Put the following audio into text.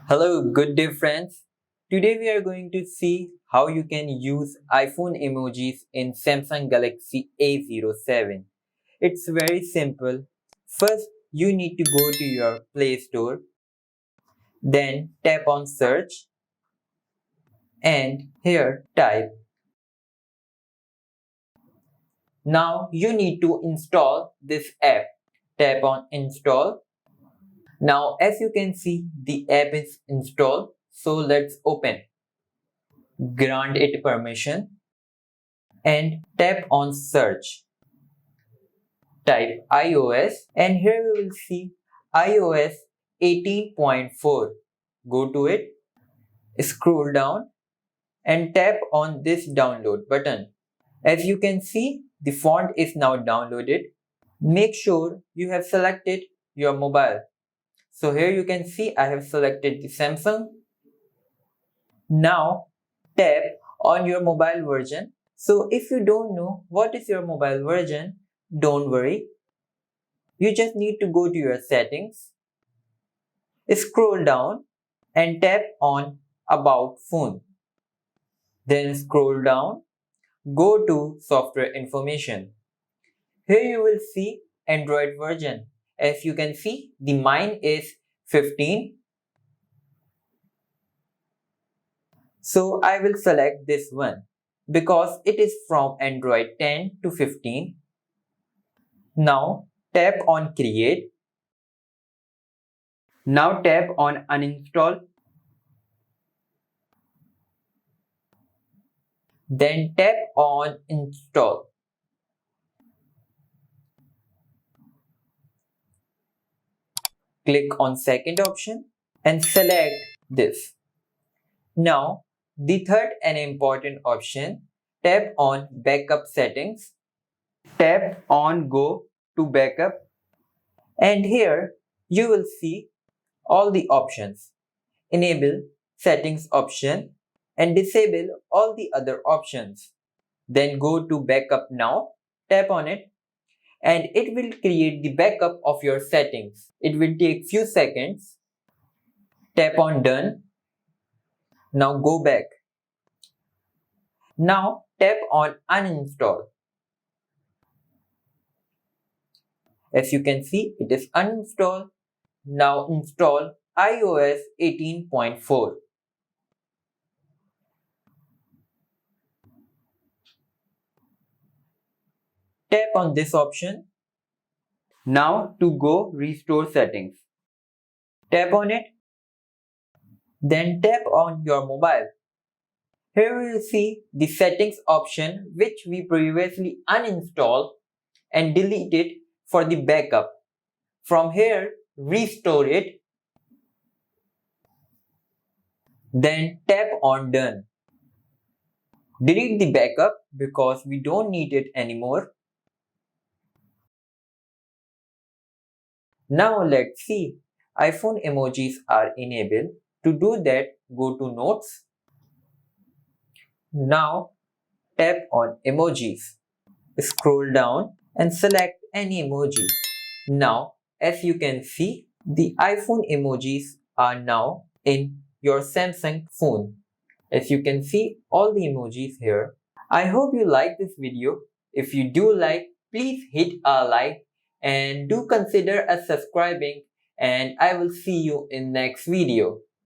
Hello, good day friends. Today we are going to see how you can use iPhone emojis in Samsung Galaxy A07. It's very simple. First, you need to go to your Play Store, then tap on search and here type. Now you need to install this app. Tap on install. Now as you can see, the app is installed. So let's open. Grant it permission and tap on search. Type iOS and here we will see iOS 18.4. Go to it, scroll down and tap on this download button. As you can see, the font is now downloaded. Make sure you have selected your mobile. So here you can see I have selected the Samsung. Now tap on your mobile version. So if you don't know what is your mobile version, don't worry. You just need to go to your settings, scroll down and tap on About Phone. Then scroll down, go to Software Information. Here you will see Android version. As you can see, the mine is 15. So I will select this one because it is from Android 10 to 15. Now tap on Create. Now tap on Uninstall. Then tap on Install. Click on second option and select this. Now the third and important option, tap on Backup Settings. Tap on Go to Backup and here you will see all the options. Enable settings option and disable all the other options. Then go to Backup Now, tap on it and it will create the backup of your settings. It will take few seconds. Tap on Done. Now go back. Now tap on Uninstall. As you can see, it is uninstalled. Now install iOS 18.4. Tap on this option. Now to go restore settings. Tap on it. Then tap on your mobile. Here we will see the settings option which we previously uninstalled and deleted for the backup. From here, restore it. Then tap on Done. Delete the backup because we don't need it anymore. Now let's see. iPhone emojis are enabled. To do that, go to Notes. Now tap on Emojis. Scroll down and select any emoji. Now, as you can see, the iPhone emojis are now in your Samsung phone. As you can see all the emojis here. I hope you like this video. If you do like, please hit a like and do consider subscribing and I will see you in next video.